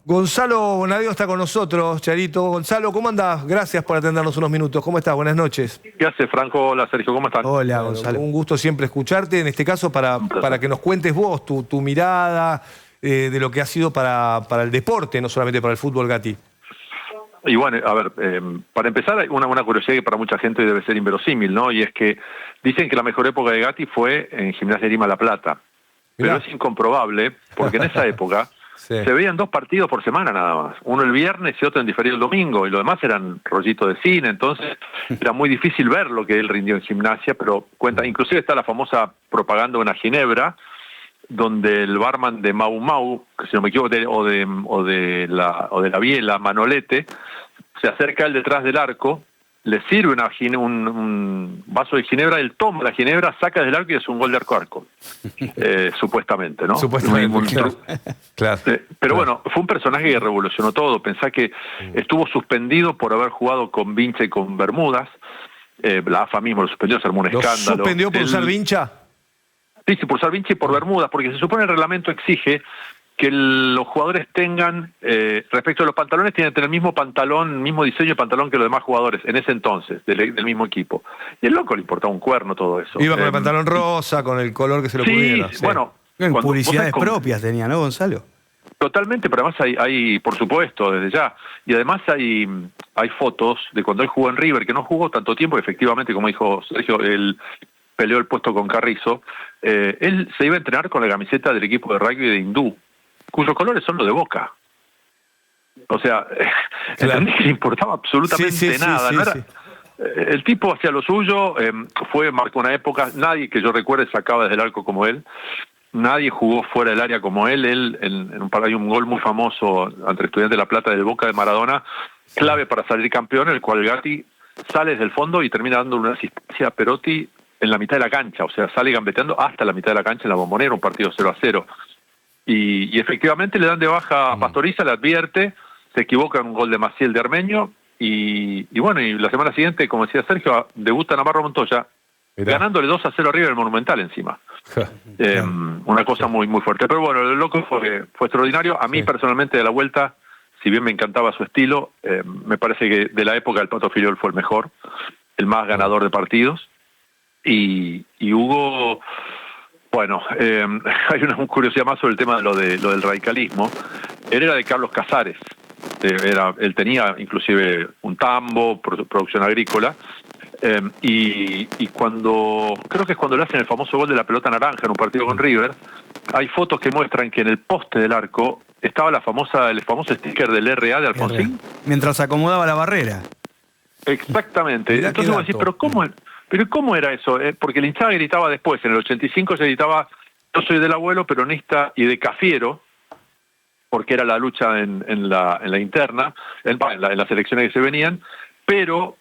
Gonzalo Bonadío está con nosotros, Charito. Gonzalo, ¿cómo andás? Gracias por atendernos unos minutos. ¿Cómo estás? Buenas noches. ¿Qué hace, Franco? Hola, Sergio, ¿cómo están? Hola, Gonzalo. Un gusto siempre escucharte. En este caso, para que nos cuentes vos tu mirada de lo que ha sido para el deporte, no solamente para el fútbol, Gatti. Y bueno, a ver, para empezar, hay una curiosidad que para mucha gente debe ser inverosímil, ¿no? Y es que dicen que la mejor época de Gatti fue en Gimnasia de Grima La Plata. Pero es incomprobable, porque en esa época sí. se veían 2 partidos por semana nada más. Uno el viernes y otro en diferido el domingo, y lo demás eran rollitos de cine, entonces era muy difícil ver lo que él rindió en Gimnasia, pero cuenta, inclusive está la famosa propaganda de una ginebra, donde el barman de Mau Mau, que si no me equivoco, o de la Biela, Manolete, se acerca a él detrás del arco, le sirve un vaso de ginebra, él toma la ginebra, saca del arco y es un gol de arco-arco. Supuestamente, ¿no? Supuestamente, claro. Pero bueno, fue un personaje que revolucionó todo. Pensá que estuvo suspendido por haber jugado con Vincha y con Bermudas. La AFA mismo lo suspendió, se armó un escándalo. ¿Lo suspendió por usar Vincha? Sí, por usar Vincha y por Bermudas, porque se supone el reglamento exige que los jugadores tengan, respecto a los pantalones, tienen que tener el mismo pantalón, mismo diseño de pantalón que los demás jugadores, en ese entonces, del mismo equipo. Y el loco le importaba un cuerno todo eso. Iba con el pantalón rosa, con el color que se le ocurriera. Sí, bueno. Publicidades propias tenía, ¿no, Gonzalo? Totalmente, pero además hay, por supuesto, desde ya. Y además hay fotos de cuando él jugó en River, que no jugó tanto tiempo, efectivamente, como dijo Sergio, él peleó el puesto con Carrizo. Él se iba a entrenar con la camiseta del equipo de rugby de Hindú, cuyos colores son los de Boca. O sea, entendí que le importaba absolutamente nada. Sí, ¿no? El tipo hacía lo suyo, marcó una época, nadie que yo recuerde sacaba desde el arco como él, nadie jugó fuera del área como él. Hay un gol muy famoso ante Estudiantes de La Plata del Boca de Maradona, clave para salir campeón, en el cual Gatti sale desde el fondo y termina dando una asistencia a Perotti en la mitad de la cancha, o sea, sale gambeteando hasta la mitad de la cancha en la Bombonera, un partido 0-0. Y efectivamente le dan de baja a Pastoriza, le advierte, se equivoca en un gol de Maciel de Armeño, y bueno, y la semana siguiente, como decía Sergio, debuta Navarro Montoya, ganándole 2-0 arriba del Monumental encima. Una cosa muy, muy fuerte. Pero bueno, el loco fue extraordinario. A mí personalmente de la vuelta, si bien me encantaba su estilo, me parece que de la época del Pato Filiol fue el mejor, el más ganador de partidos. Y Hugo, bueno, hay una curiosidad más sobre el tema de lo del radicalismo. Él era de Carlos Casares. Él tenía inclusive un tambo, producción agrícola, y creo que es cuando le hacen el famoso gol de la pelota naranja en un partido con River, hay fotos que muestran que en el poste del arco estaba el famoso sticker del RA de Alfonsín. Mientras acomodaba la barrera. Exactamente. Entonces vos decís, pero ¿cómo era eso? Porque el hinchada gritaba después, en el 85 se gritaba, yo soy del abuelo peronista y de Cafiero, porque era la lucha en la interna, en las elecciones que se venían, pero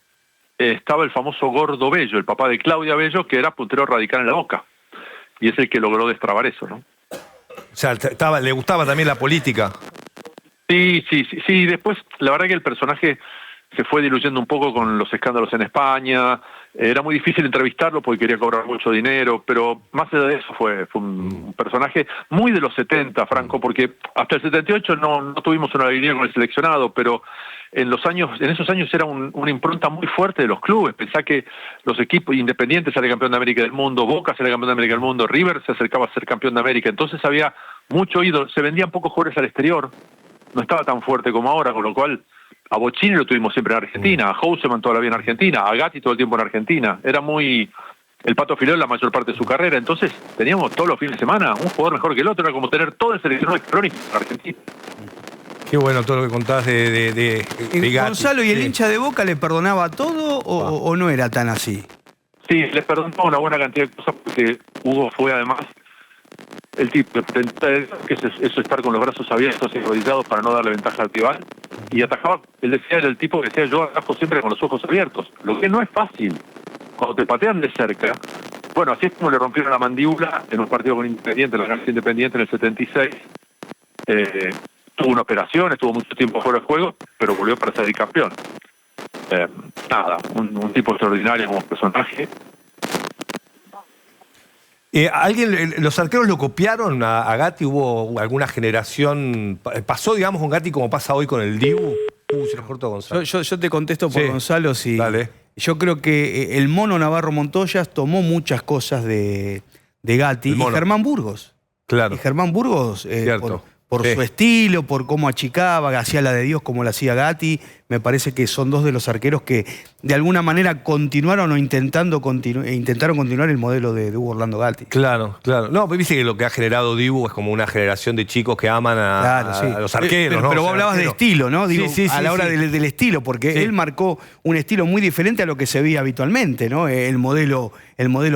estaba el famoso Gordo Bello, el papá de Claudia Bello, que era puntero radical en la Boca, y es el que logró destrabar eso, ¿no? O sea, le gustaba también la política. Sí, después, la verdad que el personaje se fue diluyendo un poco con los escándalos en España. Era muy difícil entrevistarlo porque quería cobrar mucho dinero, pero más allá de eso fue un personaje muy de los 70, Franco, porque hasta el 78 no tuvimos una línea con el seleccionado, pero en esos años era una impronta muy fuerte de los clubes. Pensá que los equipos independientes eran campeón de América del Mundo, Boca era campeón de América del Mundo, River se acercaba a ser campeón de América, entonces había mucho ídolo, se vendían pocos jugadores al exterior, no estaba tan fuerte como ahora, con lo cual a Bocini lo tuvimos siempre en Argentina, a Houseman toda la vida en Argentina, a Gatti todo el tiempo en Argentina. Era muy el Pato Filiol la mayor parte de su carrera. Entonces teníamos todos los fines de semana un jugador mejor que el otro. Era como tener todo el seleccionado crónico en Argentina. Qué bueno todo lo que contás de Gatti. Gonzalo, ¿y el hincha de Boca le perdonaba todo o no era tan así? Sí, le perdonó una buena cantidad de cosas porque Hugo fue además el tipo que eso estar con los brazos abiertos y arrodillados para no darle ventaja al rival, y atajaba. Él era el tipo que decía, yo atajo siempre con los ojos abiertos, lo que no es fácil cuando te patean de cerca. Bueno, así es como le rompieron la mandíbula en un partido con Independiente, la Galaxia Independiente en el 76. Tuvo una operación, estuvo mucho tiempo fuera de juego, pero volvió para salir campeón. Un tipo extraordinario como personaje. ¿Los arqueros lo copiaron a Gatti? ¿Hubo alguna generación? ¿Pasó, digamos, con Gatti como pasa hoy con el Dibu? Se nos cortó Gonzalo. Yo te contesto por Gonzalo. Si Dale. Yo creo que el Mono Navarro Montoya tomó muchas cosas de Gatti y Germán Burgos. Claro. Y Germán Burgos, por su estilo, por cómo achicaba, hacía la de Dios como la hacía Gatti, me parece que son dos de los arqueros que de alguna manera continuaron o intentaron continuar el modelo de Hugo Orlando Gatti. Claro, claro. No, pues viste que lo que ha generado Dibu es como una generación de chicos que aman a los arqueros, ¿no? Pero vos hablabas de estilo, ¿no? Digo, sí, a la hora del estilo, porque él marcó un estilo muy diferente a lo que se veía habitualmente, ¿no? El modelo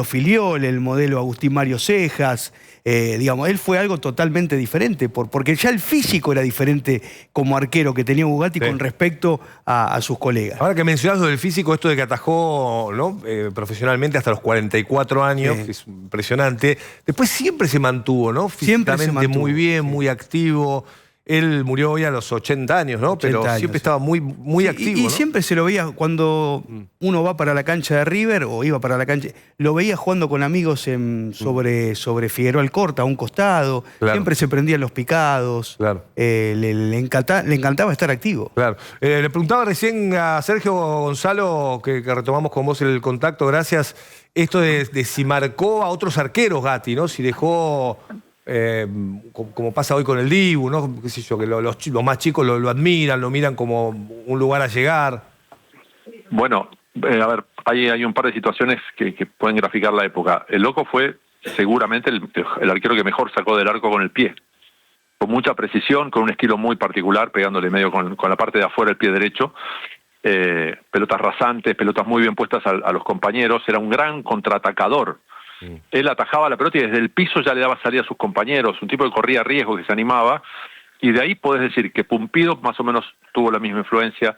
Filiol, el modelo Agustín Mario Cejas, digamos, él fue algo totalmente diferente, porque ya el físico era diferente como arquero que tenía Hugo Gatti con respecto a sus colegas. Ahora que mencionás lo del físico, esto de que atajó, ¿no? Profesionalmente hasta los 44 años, que es impresionante, después siempre se mantuvo, ¿no? Físicamente muy bien, muy activo. Él murió hoy a los 80 años, ¿no? Pero siempre estaba muy activo, y ¿no? siempre se lo veía cuando uno va para la cancha de River, o iba para la cancha, lo veía jugando con amigos sobre Figueroa Alcorta, a un costado. Claro. Siempre se prendían los picados. Claro. Le encantaba estar activo. Claro. Le preguntaba recién a Sergio Gonzalo, que retomamos con vos el contacto, gracias, esto de si marcó a otros arqueros Gatti, ¿no? Si dejó... como pasa hoy con el Dibu, ¿no? Qué sé yo, que los más chicos lo admiran, lo miran como un lugar a llegar. Bueno, a ver, hay un par de situaciones que pueden graficar la época. El Loco fue seguramente el arquero que mejor sacó del arco con el pie. Con mucha precisión, con un estilo muy particular, pegándole medio con la parte de afuera del pie derecho. Pelotas rasantes, pelotas muy bien puestas a los compañeros. Era un gran contraatacador. Él atajaba la pelota y desde el piso ya le daba salida a sus compañeros, un tipo que corría riesgo, que se animaba, y de ahí podés decir que Pumpido más o menos tuvo la misma influencia,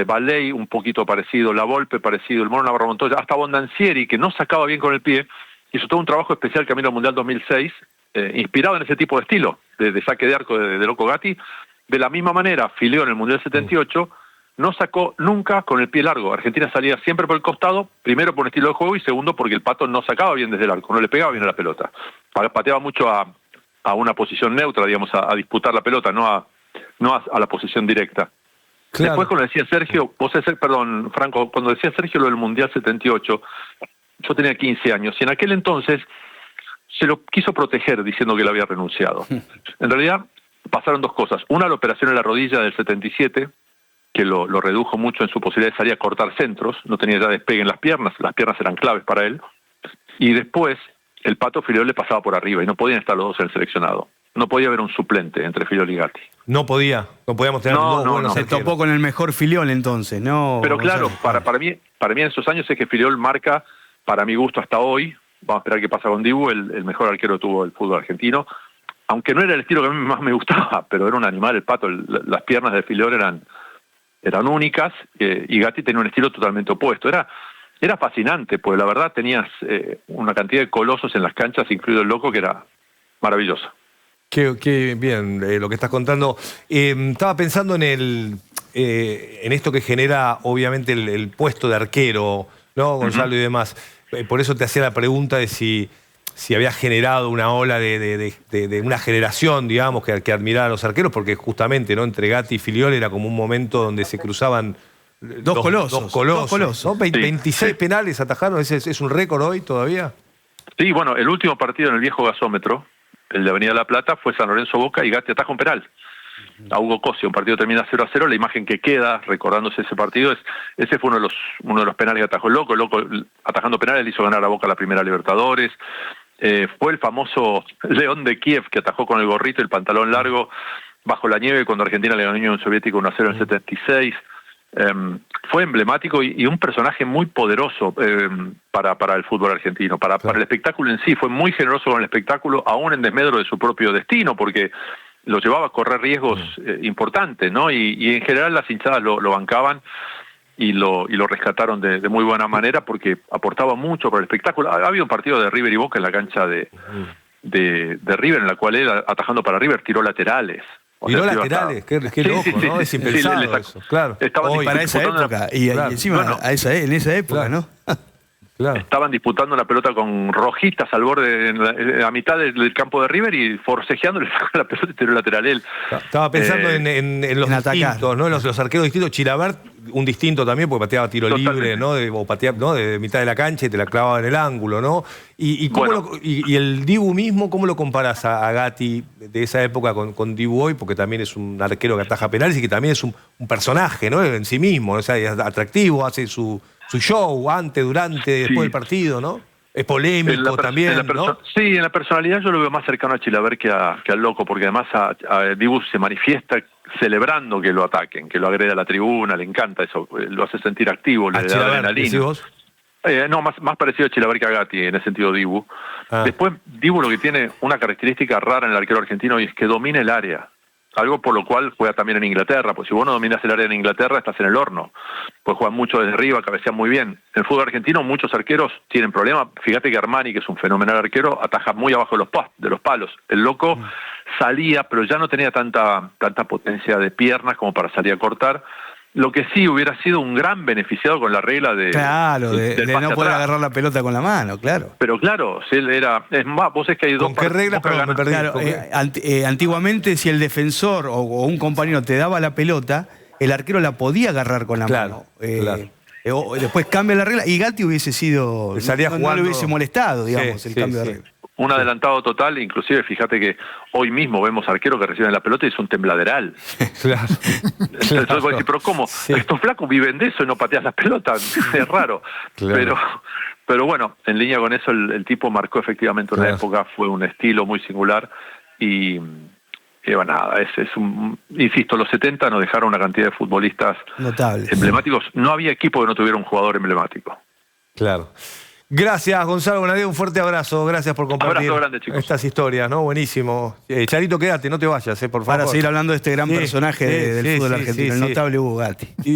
Valey un poquito parecido, La Volpe parecido, el Mono Navarro Montoya, hasta Bondancieri, que no sacaba bien con el pie, hizo todo un trabajo especial camino al Mundial 2006, inspirado en ese tipo de estilo, de saque de arco de Loco Gatti. De la misma manera, Filiol en el Mundial 78, no sacó nunca con el pie largo. Argentina salía siempre por el costado, primero por un estilo de juego y segundo porque el Pato no sacaba bien desde el arco, no le pegaba bien a la pelota. Pateaba mucho a una posición neutra, digamos, a disputar la pelota, no a la posición directa. Claro. Después, cuando decía Sergio, Franco, cuando decía Sergio lo del Mundial 78, yo tenía 15 años y en aquel entonces se lo quiso proteger diciendo que él había renunciado. En realidad pasaron dos cosas. Una, la operación en la rodilla del 77, que lo redujo mucho en su posibilidad de salir a cortar centros, no tenía ya despegue en las piernas eran claves para él, y después el Pato Filiol le pasaba por arriba y no podían estar los dos en el seleccionado. No podía haber un suplente entre Filiol y Gatti. No podíamos tener dos buenos. Se topó con el mejor Filiol entonces, ¿no? Pero claro, para mí en esos años es que Filiol marca, para mi gusto hasta hoy, vamos a esperar qué pasa con Dibu, el mejor arquero tuvo el fútbol argentino, aunque no era el estilo que a mí más me gustaba, pero era un animal el Pato, las piernas de Filiol eran únicas, y Gatti tenía un estilo totalmente opuesto. Era fascinante, porque la verdad tenías una cantidad de colosos en las canchas, incluido el Loco, que era maravilloso. Qué bien lo que estás contando. Estaba pensando en esto que genera, obviamente, el puesto de arquero, ¿no, Gonzalo y demás? Por eso te hacía la pregunta de si había generado una ola de una generación, digamos, que admiraba a los arqueros, porque justamente, ¿no? Entre Gatti y Filiol era como un momento donde se cruzaban dos colosos. ¿No? 26 penales atajaron, ¿es un récord hoy todavía? Sí, bueno, el último partido en el viejo gasómetro, el de Avenida La Plata, fue San Lorenzo Boca y Gatti ataja un penal a Hugo Cosio. Un partido termina 0-0, la imagen que queda recordándose ese partido ese fue uno de los penales que atajó el Loco. El Loco, atajando penales, le hizo ganar a Boca la primera Libertadores. Fue el famoso León de Kiev que atajó con el gorrito y el pantalón largo bajo la nieve cuando Argentina le ganó a la Unión Soviética 1-0 en el 76. Fue emblemático y un personaje muy poderoso para el fútbol argentino, para el espectáculo en sí. Fue muy generoso con el espectáculo, aún en desmedro de su propio destino, porque lo llevaba a correr riesgos importantes, ¿no? Y en general las hinchadas lo bancaban y lo rescataron de muy buena manera porque aportaba mucho para el espectáculo. Había un partido de River y Boca en la cancha de River, en la cual él, atajando para River, tiró laterales. Tiró laterales, qué loco, ¿no? Es impensado eso, claro. Hoy, para esa época, y encima en esa época, ¿no? Claro. Estaban disputando la pelota con rojitas al borde, a mitad del campo de River, y forcejeando le sacó la pelota y tiró lateral él. Estaba pensando en los distintos, ¿no? Los arqueros distintos. Chilabert, un distinto también, porque pateaba tiro libre, ¿no? O pateaba, ¿no? De mitad de la cancha y te la clavaba en el ángulo, ¿no? Y el Dibu mismo, ¿cómo lo comparás a Gatti de esa época con Dibu hoy? Porque también es un arquero que ataja penales y que también es un personaje, ¿no? En sí mismo, o sea, es atractivo, hace su show antes, durante, después del partido, ¿no? Es polémico también, ¿no? Sí, en la personalidad yo lo veo más cercano a Chilabert que al Loco, porque además a Dibu se manifiesta celebrando que lo ataquen, que lo agrede a la tribuna, le encanta eso, lo hace sentir activo, le da adrenalina. No, más parecido a Chilabert que a Gatti, en ese sentido Dibu. Después, Dibu lo que tiene una característica rara en el arquero argentino y es que domina el área. Algo por lo cual juega también en Inglaterra, pues si vos no dominás el área en Inglaterra, estás en el horno. Pues juegan mucho desde arriba, cabecean muy bien. En el fútbol argentino muchos arqueros tienen problemas. Fíjate que Armani, que es un fenomenal arquero, ataja muy abajo de los palos. El Loco salía, pero ya no tenía tanta potencia de piernas como para salir a cortar. Lo que sí hubiera sido un gran beneficiado con la regla de... Claro, de no poder agarrar la pelota con la mano, claro. Pero claro, si él era... Es más, vos es que hay dos... ¿Con qué regla? Pero me perdí. Claro, antiguamente, si el defensor o un compañero te daba la pelota, el arquero la podía agarrar con la mano. Después cambia la regla y Gatti hubiese sido... no le hubiese molestado, digamos, el cambio de regla. Un adelantado total, inclusive fíjate que hoy mismo vemos arqueros que reciben la pelota y es un tembladeral. Claro. Entonces vos decís, pero ¿cómo? Estos flacos viven de eso y no pateas las pelotas. Es raro. Claro. Pero bueno, en línea con eso el tipo marcó efectivamente una época, fue un estilo muy singular y bueno, nada, insisto, los 70 nos dejaron una cantidad de futbolistas notables, emblemáticos. No había equipo que no tuviera un jugador emblemático. Claro. Gracias, Gonzalo Bonadío, un fuerte abrazo. Gracias por compartir estas historias, ¿no? Buenísimo. Charito, quédate, no te vayas, por favor. Para seguir hablando de este gran personaje del fútbol argentino, el notable Hugo Gatti.